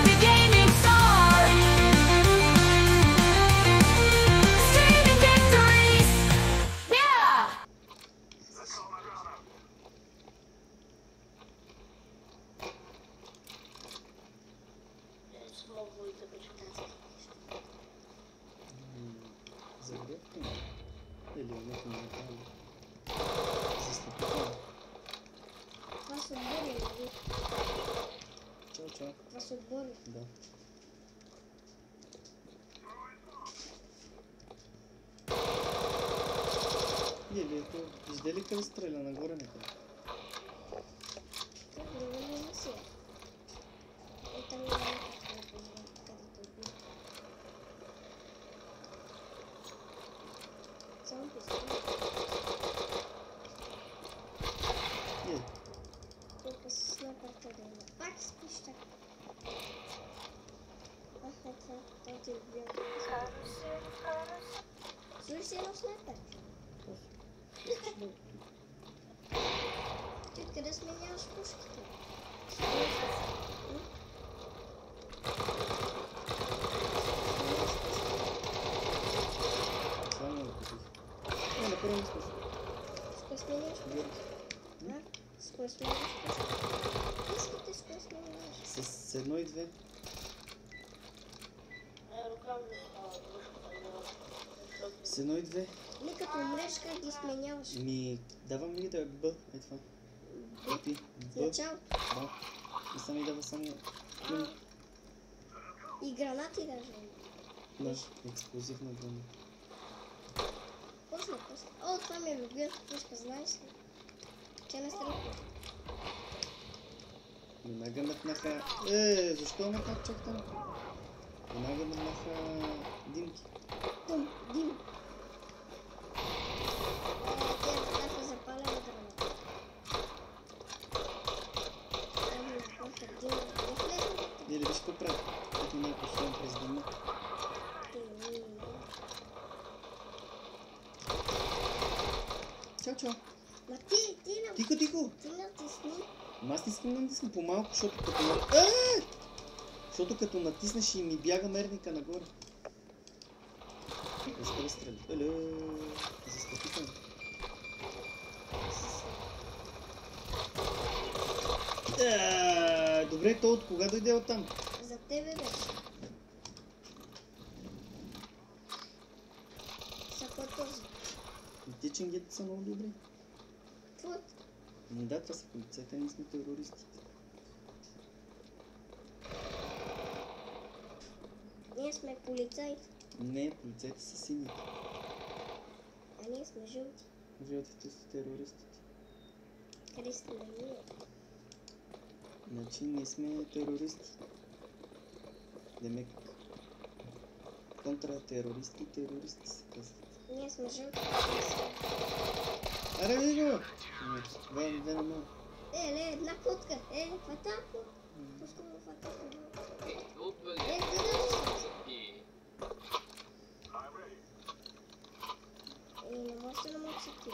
the gaming star. Streaming victories. Yeah. Загребка? Или нет, не металл? Заступитель. Вас отбори, нали? Чао. Вас отбори. Да. Или ето, вижда ли къде стреля нагоре някъде? Това друго не си. Там има някакво където отбори. Само пистолет. Тук с снайперка да има. Пак спиш така. Това ти убил. Слушай си едно снайпер. Ти откъде сменяваш пушките? Това не го купих. Не, на първо място. С кое сменяваш пушките? С кое сменяваш пушките? Искате с кое сменяваш? С 1 и 2. С 1 и 2. Не като умреш, как ги сменяваш? Давам ми да е Б. Е това. Епи. В Б. началото. Да. И сами дава само... И гранати даже. Да, експлозивна грана. После. О, това ми е любимата пушка, знаеш ли? Тя не стреля. Веднага метнаха... защо метнах чак там? Веднага метнаха димки. Дим. Те бяха запалени граната. Или виж какво прави? Ето не е послан през дима. Чао. Ма ти Тихо. Ти натисни. Аз не искам да натискам по-малко, защото като натиснеш и ми бяга мерника нагоре. Спри стреля. Застъпително. Добре, то от кога дойде оттам? За тебе беше. За кой този? Те ченгета са много добри. Твой. Да, това са полицайите, ние сме терористите. Ние сме полицаите. Не, полицайите са сините. А ние сме жълти. Жълтите са терористите. Къде сме ние? Значи ние сме терористи. Демек контратерористи и терористи се казват. Ние сме жълти. Аре, види го! Две на много. Една котка. Това е тази котка. Пускам в атака. Не може да намочи ти.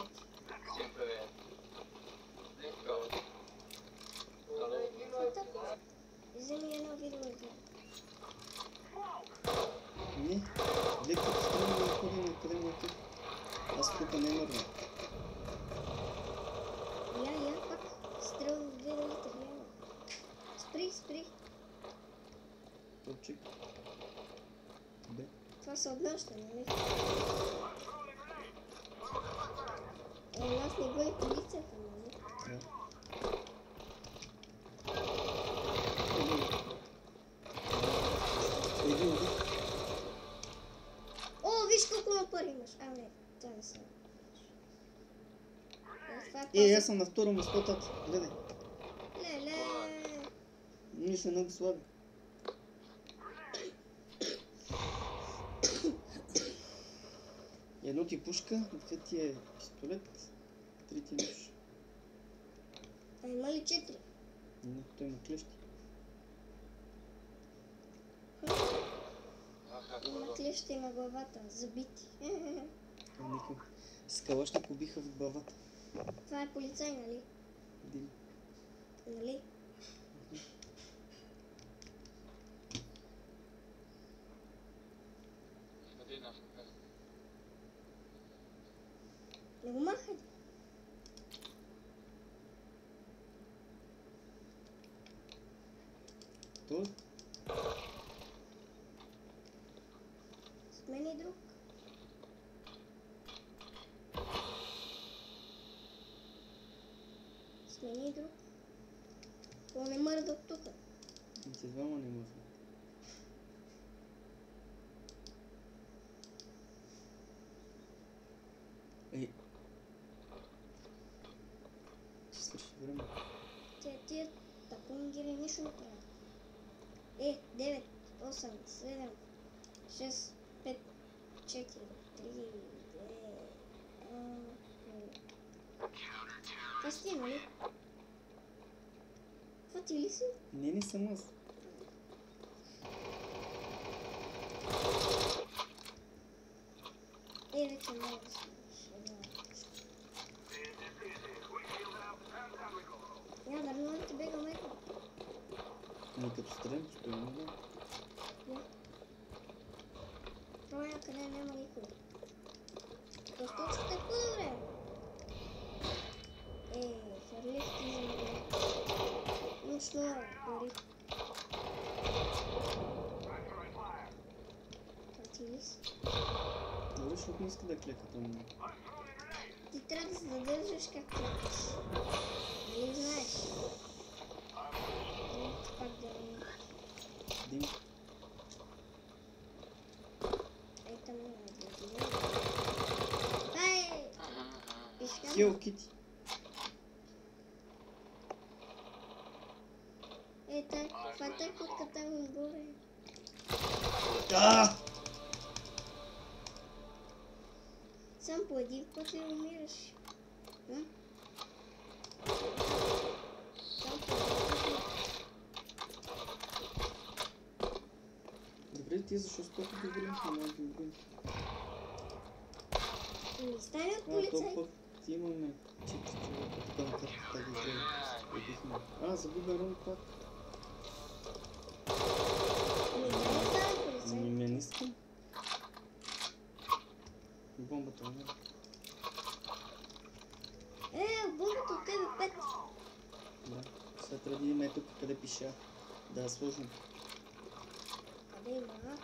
Вземи едно видео игра. Не, леко стрелно да ходим откъде му тук. Аз тук не мърна. Я пак стрелно в 2 литра. Спри. Топчик. Бе. Това се обнаща, нали? Нас не гони полицията, нали? Да. О, виж колко на пари имаш. Не, това не са. Аз съм на второ место, тати. Гледай. Леле. Нищо много слаби. Едно ти пушка, две ти е пистолет, три ти нож. А има ли 4? Не, той има клещи. Има клещи на главата, забити. Никой. С калашник убиха в главата. Това е полицай, нали? Дим. Нали? Защо? Смени друг. Смени друг. То не мърда тук. Те двама не може. Ей. Ще свърши време. Тия тапунгери нищо не правят. 9, 8, 7, 6, 5, 4, 3, 2, Това сти, нали? Това ти ли си? Не съм аз. Вече много да си. Няма да много да ти бега меко. Не като стрелям, ще има да. Проя, къде няма никой. Досточката е по-добре. Фърлих ти за мен. Нощно гори. Това ти ли си? Добре, защото не иска да клека там. Ти трябва да се задържаш как клякаш. Нали знаеш? Пак да не... Дим. Там няма да видим. Ай! Пишкам. Хел Кити. Това е котката отгоре. Да! Сам по един път и умираш. Сам по един път. Добре, ти защо си толкова добри? Не мога да добри. Не стане от То полицай. пък ти имаме 4 човека. Там картата ги взели. Убихме. Загубя рун пак. Не стане полицай. Не искам. Бомбата не. Бомбата от тебе 5. Да. Сега трябва да видим тук къде пиша. Да е сложно. Къде има?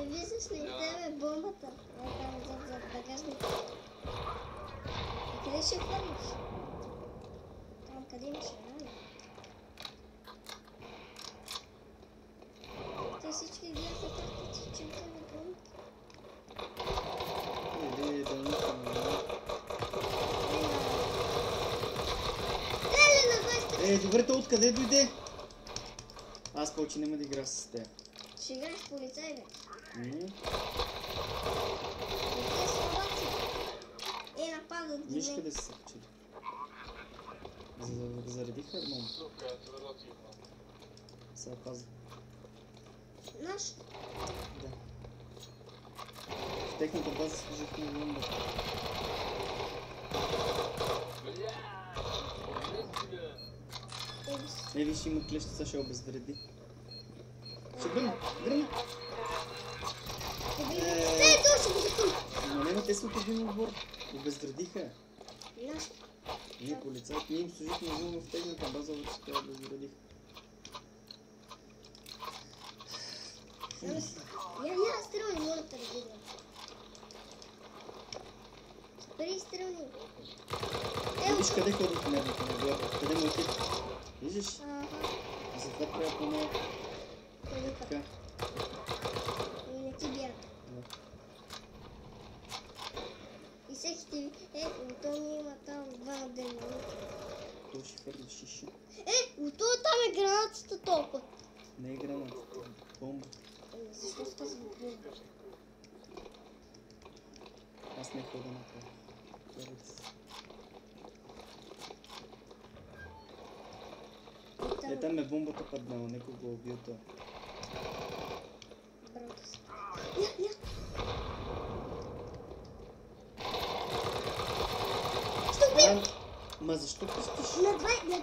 Виждаш ли тебе бомбата? Там зад багажника. Къде ще хвърлиш? Там къде имаш рана? Те всички гледаха как че тебе бомбата. Или да никам. Добре, то откъде дойде? Аз повече няма да игра с теб. Ще играеш с полицай, бе. Те слабаци. Нападат ги. Виж къде са се качили. Заредиха бомба. Сега паза. Наш. Да. В техната база служихме бомба. Виж, има клещица, ще обезвреди. Ще гръмна, гръмна! Точно го закъм! Но няма, те са от един отбор. Обезвредиха. Наш. Ние полицайите, ние им служихме бомба в техната база, обаче те обезвредиха. Я стрелни, моля те да видя. Спри стрелни. Виж къде ходят мерните на глава, къде му отид. Виждаш? Затова трябва по-малко. Така. Не ти бяга. Да. И всеки ти... то ми има там 2 на ден. То ще хвърли шиши. То там е гранатата толкова. Не е граната, бомба. Защо сказвам бомба? Аз не хода на това. Там е бомбата паднала, некой го убил това. Брата си. Ма защо пустиш? На 20...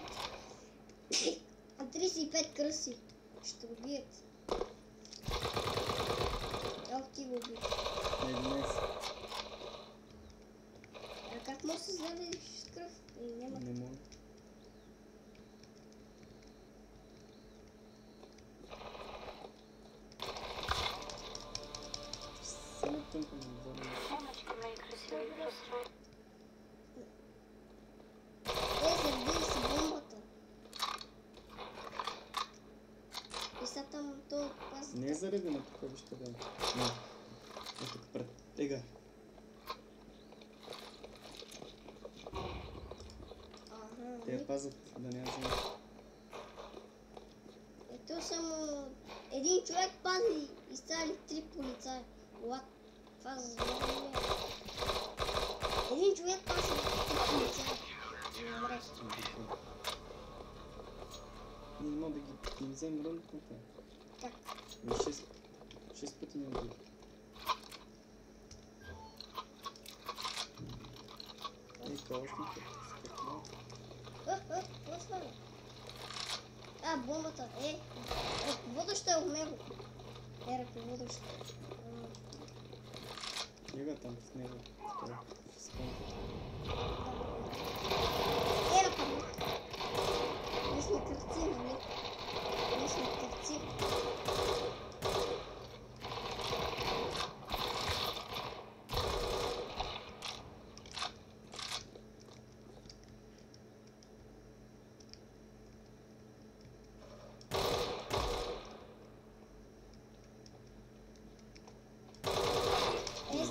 На 35 кръси. Ще убият. Ти го убият. Не, днес. Как може да се заведеш с кръв? Няма. Не мога. Не е заредена тук, вижте да. Не. Е тук пред тега. Ага. Те я пазят да не я вземат. Ето само един човек пази и стали 3 полицаи. What? Това за звънение. Един човек пази 3 полицаи. Добре. Ние не мога да ги вземем рънката. Как? 6 пъти не убили. Ей, колошника. Какво става? А, бомбата. Ръководеща е от него. Ръководеща. Ега там в него. Той е в спонка. Нападна. Ние сме кръвци, нали? Ние сме кръвци.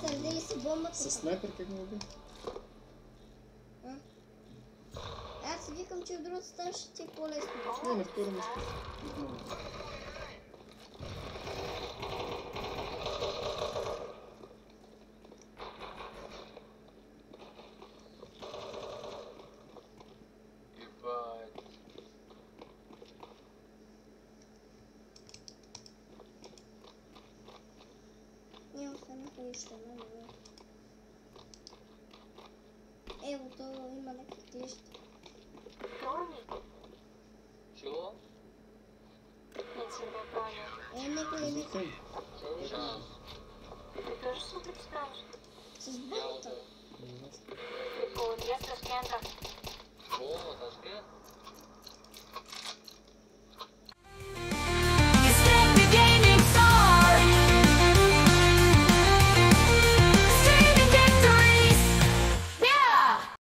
Сърдили си бомбата. С снайпер как ме уби? Аз си викам, че от другата страна ще ти е по-лесно. Не, на второ място. Няма останаха и ще една, Ево, то има някакви клещи. Чего? Някой е Викай. Ты тоже супер справишь? с бомбата. Не знам. Вот, я с Ташкента. О, Ташкент?